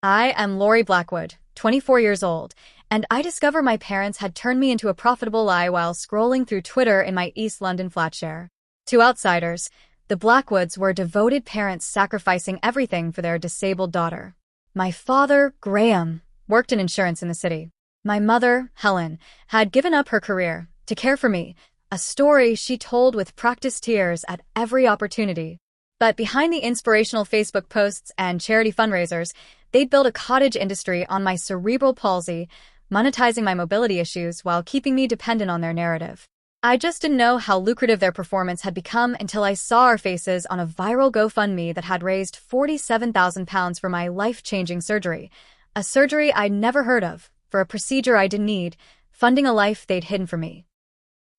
I am Lori Blackwood, 24 years old, and I discover my parents had turned me into a profitable lie while scrolling through Twitter in my East London flatshare. To outsiders, the Blackwoods were devoted parents sacrificing everything for their disabled daughter. My father, Graham, worked in insurance in the city. My mother, Helen, had given up her career to care for me, a story she told with practiced tears at every opportunity. But behind the inspirational Facebook posts and charity fundraisers, they'd built a cottage industry on my cerebral palsy, monetizing my mobility issues while keeping me dependent on their narrative. I just didn't know how lucrative their performance had become until I saw our faces on a viral GoFundMe that had raised £47,000 for my life-changing surgery, a surgery I'd never heard of, for a procedure I didn't need, funding a life they'd hidden from me.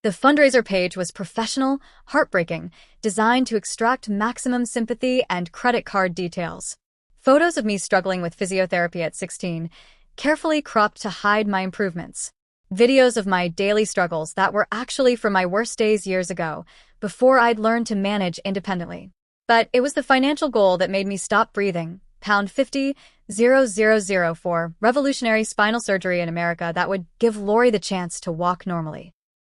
The fundraiser page was professional, heartbreaking, designed to extract maximum sympathy and credit card details. Photos of me struggling with physiotherapy at 16, carefully cropped to hide my improvements. Videos of my daily struggles that were actually from my worst days years ago, before I'd learned to manage independently. But it was the financial goal that made me stop breathing. £50,000 for revolutionary spinal surgery in America that would give Lori the chance to walk normally.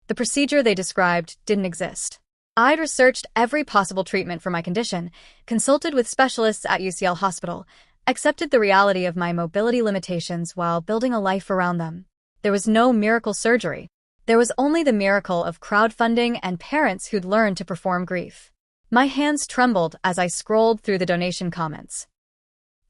The procedure they described didn't exist. I'd researched every possible treatment for my condition, consulted with specialists at UCL Hospital, accepted the reality of my mobility limitations while building a life around them. There was no miracle surgery. There was only the miracle of crowdfunding and parents who'd learned to perform grief. My hands trembled as I scrolled through the donation comments.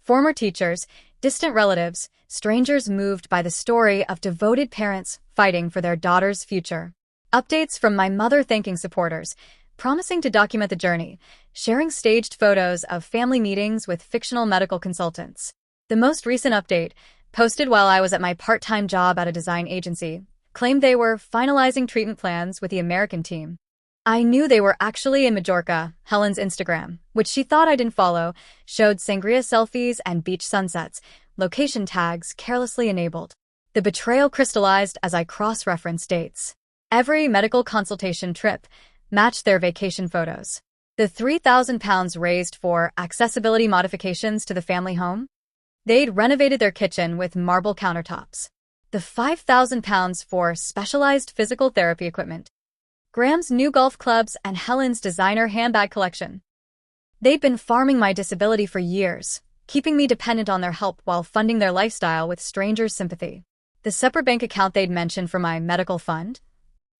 Former teachers, distant relatives, strangers moved by the story of devoted parents fighting for their daughter's future. Updates from my mother thanking supporters, promising to document the journey, sharing staged photos of family meetings with fictional medical consultants. The most recent update, posted while I was at my part-time job at a design agency, claimed they were finalizing treatment plans with the American team. I knew they were actually in Majorca. Helen's Instagram, which she thought I didn't follow, showed sangria selfies and beach sunsets, location tags carelessly enabled. The betrayal crystallized as I cross-referenced dates. Every medical consultation trip matched their vacation photos. The £3,000 raised for accessibility modifications to the family home? They'd renovated their kitchen with marble countertops. The £5,000 for specialized physical therapy equipment. Graham's new golf clubs and Helen's designer handbag collection. They'd been farming my disability for years, keeping me dependent on their help while funding their lifestyle with strangers' sympathy. The separate bank account they'd mentioned for my medical fund?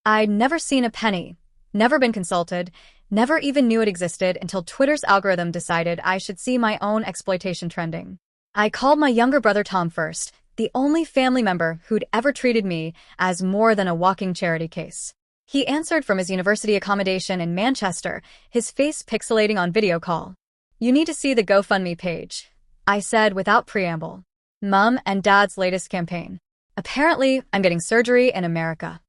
I'd never seen a penny, never been consulted, never even knew it existed until Twitter's algorithm decided I should see my own exploitation trending. I called my younger brother Tom first, the only family member who'd ever treated me as more than a walking charity case. He answered from his university accommodation in Manchester, his face pixelating on video call. "You need to see the GoFundMe page," I said without preamble. Mum and Dad's latest campaign. Apparently, I'm getting surgery in America.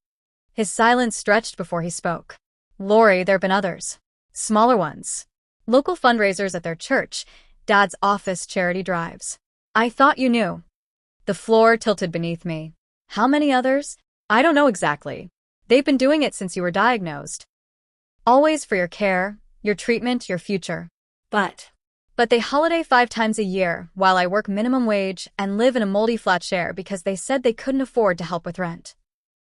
His silence stretched before he spoke. "Lori, there've been others. Smaller ones. Local fundraisers at their church, Dad's office charity drives. I thought you knew." The floor tilted beneath me. "How many others?" "I don't know exactly. They've been doing it since you were diagnosed. Always for your care, your treatment, your future. But they holiday 5 times a year while I work minimum wage and live in a moldy flat share because they said they couldn't afford to help with rent."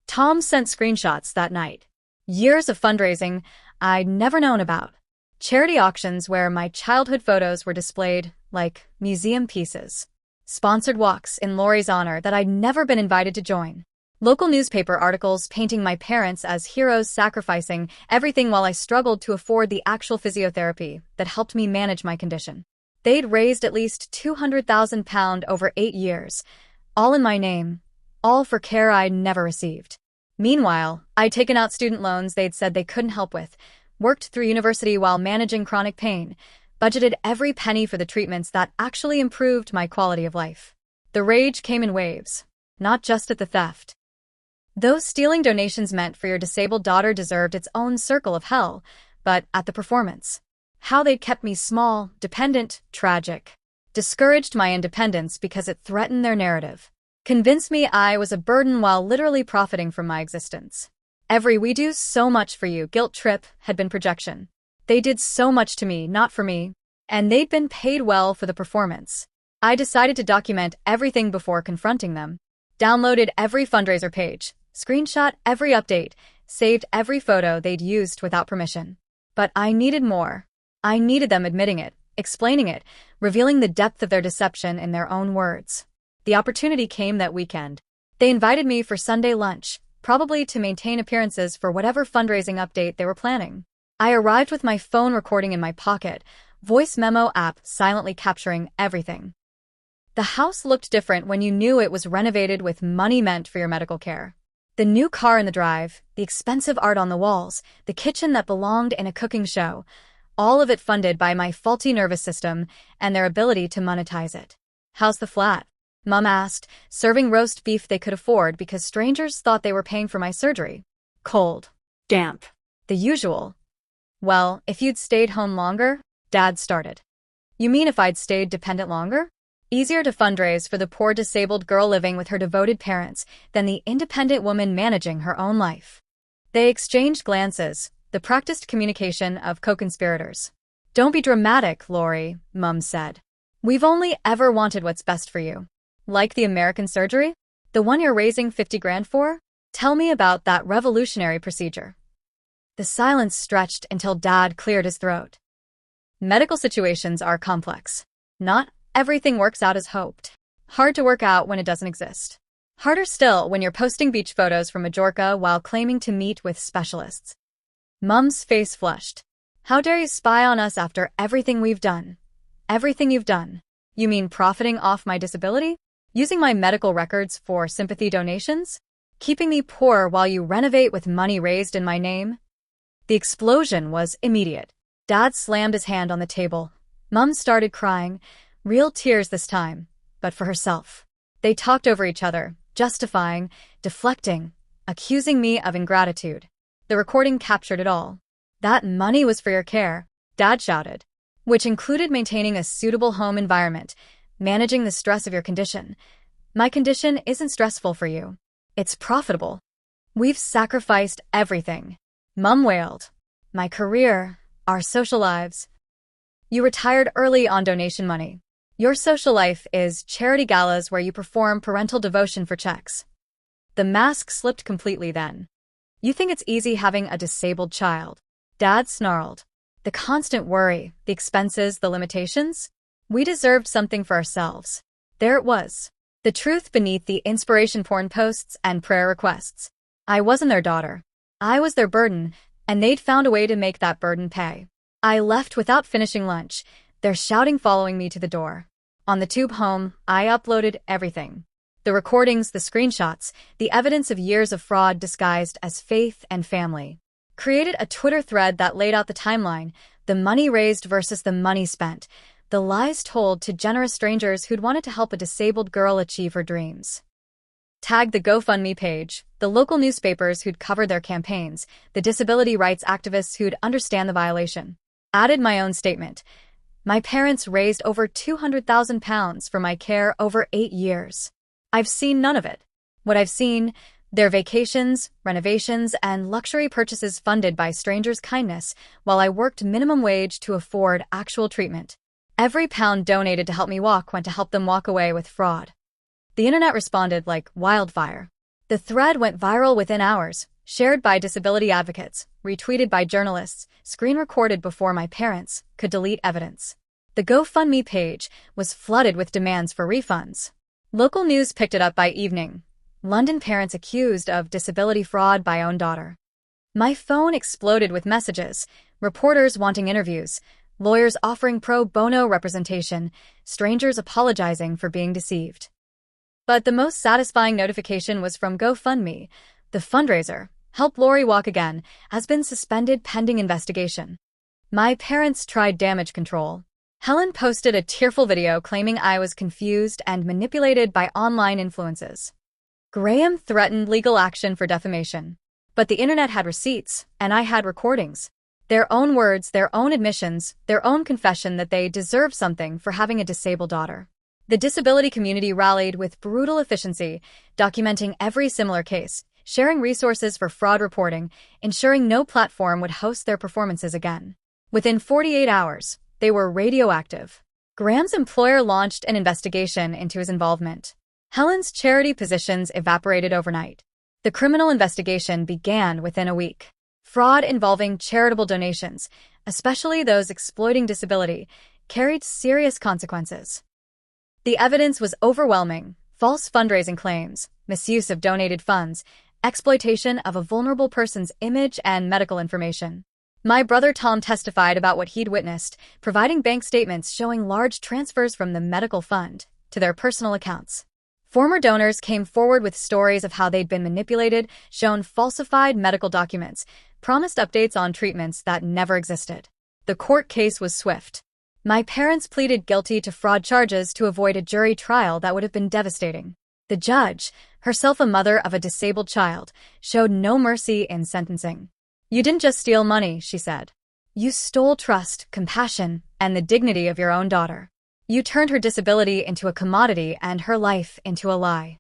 Tom sent screenshots that night. Years of fundraising I'd never known about. Charity auctions where my childhood photos were displayed like museum pieces. Sponsored walks in Lori's honor that I'd never been invited to join. Local newspaper articles painting my parents as heroes sacrificing everything while I struggled to afford the actual physiotherapy that helped me manage my condition. They'd raised at least £200,000 over 8 years, all in my name, all for care I'd never received. Meanwhile, I'd taken out student loans they'd said they couldn't help with, worked through university while managing chronic pain, budgeted every penny for the treatments that actually improved my quality of life. The rage came in waves, not just at the theft. Those stealing donations meant for your disabled daughter deserved its own circle of hell, but at the performance. How they'd kept me small, dependent, tragic. Discouraged my independence because it threatened their narrative. Convinced me I was a burden while literally profiting from my existence. Every "we do so much for you" guilt trip had been projection. They did so much to me, not for me, and they'd been paid well for the performance. I decided to document everything before confronting them. Downloaded every fundraiser page, screenshot every update, saved every photo they'd used without permission. But I needed more. I needed them admitting it, explaining it, revealing the depth of their deception in their own words. The opportunity came that weekend. They invited me for Sunday lunch, probably to maintain appearances for whatever fundraising update they were planning. I arrived with my phone recording in my pocket, voice memo app silently capturing everything. The house looked different when you knew it was renovated with money meant for your medical care. The new car in the drive, the expensive art on the walls, the kitchen that belonged in a cooking show, all of it funded by my faulty nervous system and their ability to monetize it. "How's the flat?" Mom asked, serving roast beef they could afford because strangers thought they were paying for my surgery. "Cold. Damp. The usual." "Well, if you'd stayed home longer," Dad started. "You mean if I'd stayed dependent longer? Easier to fundraise for the poor disabled girl living with her devoted parents than the independent woman managing her own life." They exchanged glances, the practiced communication of co-conspirators. "Don't be dramatic, Lori," Mom said. "We've only ever wanted what's best for you." "Like the American surgery? The one you're raising 50 grand for? Tell me about that revolutionary procedure." The silence stretched until Dad cleared his throat. "Medical situations are complex. Not everything works out as hoped. Hard to work out when it doesn't exist. Harder still when you're posting beach photos from Majorca while claiming to meet with specialists." Mom's face flushed. "How dare you spy on us after everything we've done?" "Everything you've done? You mean profiting off my disability? Using my medical records for sympathy donations? Keeping me poor while you renovate with money raised in my name?" The explosion was immediate. Dad slammed his hand on the table. Mom started crying, real tears this time, but for herself. They talked over each other, justifying, deflecting, accusing me of ingratitude. The recording captured it all. "That money was for your care," Dad shouted, "which included maintaining a suitable home environment, managing the stress of your condition. My condition isn't stressful for you. It's profitable. We've sacrificed everything." Mom wailed. "My career, our social lives." "You retired early on donation money. Your social life is charity galas where you perform parental devotion for checks." The mask slipped completely then. "You think it's easy having a disabled child?" Dad snarled. "The constant worry, the expenses, the limitations? We deserved something for ourselves." There it was. The truth beneath the inspiration porn posts and prayer requests. I wasn't their daughter. I was their burden, and they'd found a way to make that burden pay. I left without finishing lunch, their shouting following me to the door. On the tube home, I uploaded everything. The recordings, the screenshots, the evidence of years of fraud disguised as faith and family. Created a Twitter thread that laid out the timeline, the money raised versus the money spent, the lies told to generous strangers who'd wanted to help a disabled girl achieve her dreams. Tagged the GoFundMe page, the local newspapers who'd covered their campaigns, the disability rights activists who'd understand the violation. Added my own statement. My parents raised over £200,000 for my care over 8 years. I've seen none of it. What I've seen, their vacations, renovations, and luxury purchases funded by strangers' kindness while I worked minimum wage to afford actual treatment. Every pound donated to help me walk went to help them walk away with fraud. The internet responded like wildfire. The thread went viral within hours, shared by disability advocates, retweeted by journalists, screen recorded before my parents could delete evidence. The GoFundMe page was flooded with demands for refunds. Local news picked it up by evening. London parents accused of disability fraud by own daughter. My phone exploded with messages, reporters wanting interviews, lawyers offering pro bono representation, strangers apologizing for being deceived. But the most satisfying notification was from GoFundMe. The fundraiser, Help Lori Walk Again, has been suspended pending investigation. My parents tried damage control. Helen posted a tearful video claiming I was confused and manipulated by online influences. Graham threatened legal action for defamation. But the internet had receipts, and I had recordings. Their own words, their own admissions, their own confession that they deserve something for having a disabled daughter. The disability community rallied with brutal efficiency, documenting every similar case, sharing resources for fraud reporting, ensuring no platform would host their performances again. Within 48 hours, they were radioactive. Graham's employer launched an investigation into his involvement. Helen's charity positions evaporated overnight. The criminal investigation began within a week. Fraud involving charitable donations, especially those exploiting disability, carried serious consequences. The evidence was overwhelming: false fundraising claims, misuse of donated funds, exploitation of a vulnerable person's image and medical information. My brother Tom testified about what he'd witnessed, providing bank statements showing large transfers from the medical fund to their personal accounts. Former donors came forward with stories of how they'd been manipulated, shown falsified medical documents, promised updates on treatments that never existed. The court case was swift. My parents pleaded guilty to fraud charges to avoid a jury trial that would have been devastating. The judge, herself a mother of a disabled child, showed no mercy in sentencing. "You didn't just steal money," she said. "You stole trust, compassion, and the dignity of your own daughter. You turned her disability into a commodity and her life into a lie."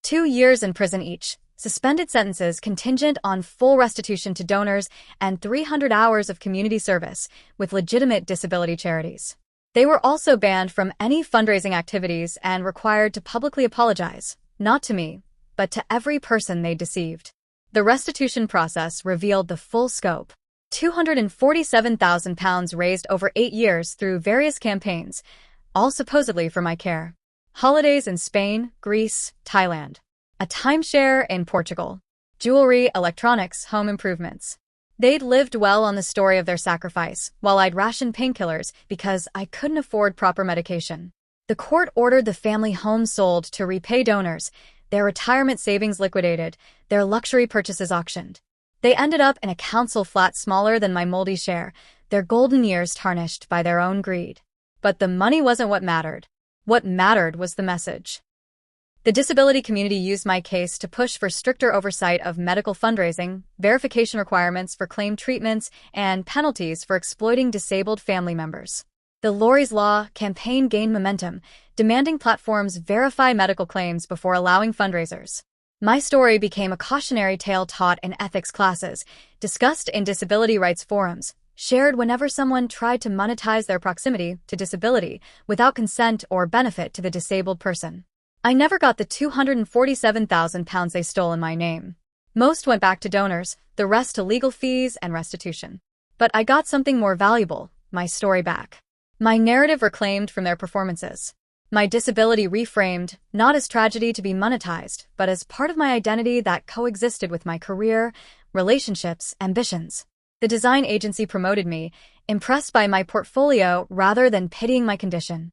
2 years in prison each, suspended sentences contingent on full restitution to donors, and 300 hours of community service with legitimate disability charities. They were also banned from any fundraising activities and required to publicly apologize, not to me, but to every person they deceived. The restitution process revealed the full scope. £247,000 raised over 8 years through various campaigns, all supposedly for my care. Holidays in Spain, Greece, Thailand. A timeshare in Portugal. Jewelry, electronics, home improvements. They'd lived well on the story of their sacrifice, while I'd rationed painkillers because I couldn't afford proper medication. The court ordered the family home sold to repay donors, their retirement savings liquidated, their luxury purchases auctioned. They ended up in a council flat smaller than my moldy share, their golden years tarnished by their own greed. But the money wasn't what mattered. What mattered was the message. The disability community used my case to push for stricter oversight of medical fundraising, verification requirements for claimed treatments, and penalties for exploiting disabled family members. The Lori's Law campaign gained momentum, demanding platforms verify medical claims before allowing fundraisers. My story became a cautionary tale taught in ethics classes, discussed in disability rights forums, shared whenever someone tried to monetize their proximity to disability without consent or benefit to the disabled person. I never got the £247,000 they stole in my name. Most went back to donors, the rest to legal fees and restitution. But I got something more valuable: my story back. My narrative reclaimed from their performances. My disability reframed, not as tragedy to be monetized, but as part of my identity that coexisted with my career, relationships, ambitions. The design agency promoted me, impressed by my portfolio rather than pitying my condition.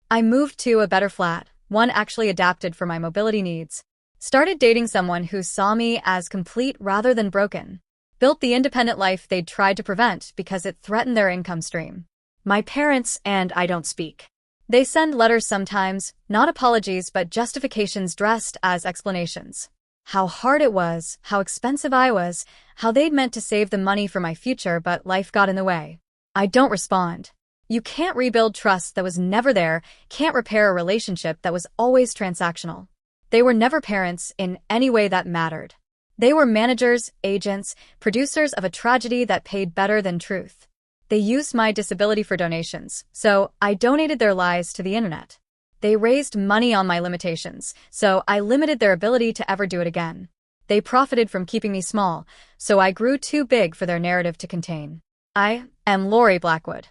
I moved to a better flat, one actually adapted for my mobility needs. Started dating someone who saw me as complete rather than broken. Built the independent life they'd tried to prevent because it threatened their income stream. My parents and I don't speak. They send letters sometimes, not apologies but justifications dressed as explanations. How hard it was, how expensive I was, how they'd meant to save the money for my future but life got in the way. I don't respond. You can't rebuild trust that was never there, can't repair a relationship that was always transactional. They were never parents in any way that mattered. They were managers, agents, producers of a tragedy that paid better than truth. They used my disability for donations, so I donated their lies to the internet. They raised money on my limitations, so I limited their ability to ever do it again. They profited from keeping me small, so I grew too big for their narrative to contain. I am Lori Blackwood.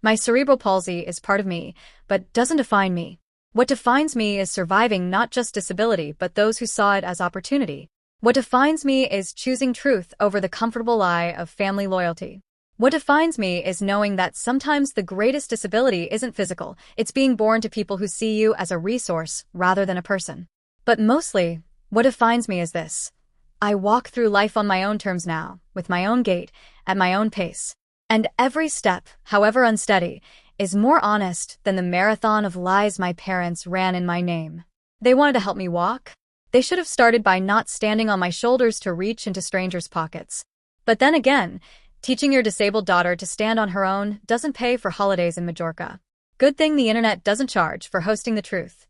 My cerebral palsy is part of me, but doesn't define me. What defines me is surviving not just disability but those who saw it as opportunity. What defines me is choosing truth over the comfortable lie of family loyalty. What defines me is knowing that sometimes the greatest disability isn't physical, it's being born to people who see you as a resource rather than a person. But mostly, what defines me is this: I walk through life on my own terms now, with my own gait, at my own pace. And every step, however unsteady, is more honest than the marathon of lies my parents ran in my name. They wanted to help me walk. They should have started by not standing on my shoulders to reach into strangers' pockets. But then again, teaching your disabled daughter to stand on her own doesn't pay for holidays in Majorca. Good thing the internet doesn't charge for hosting the truth.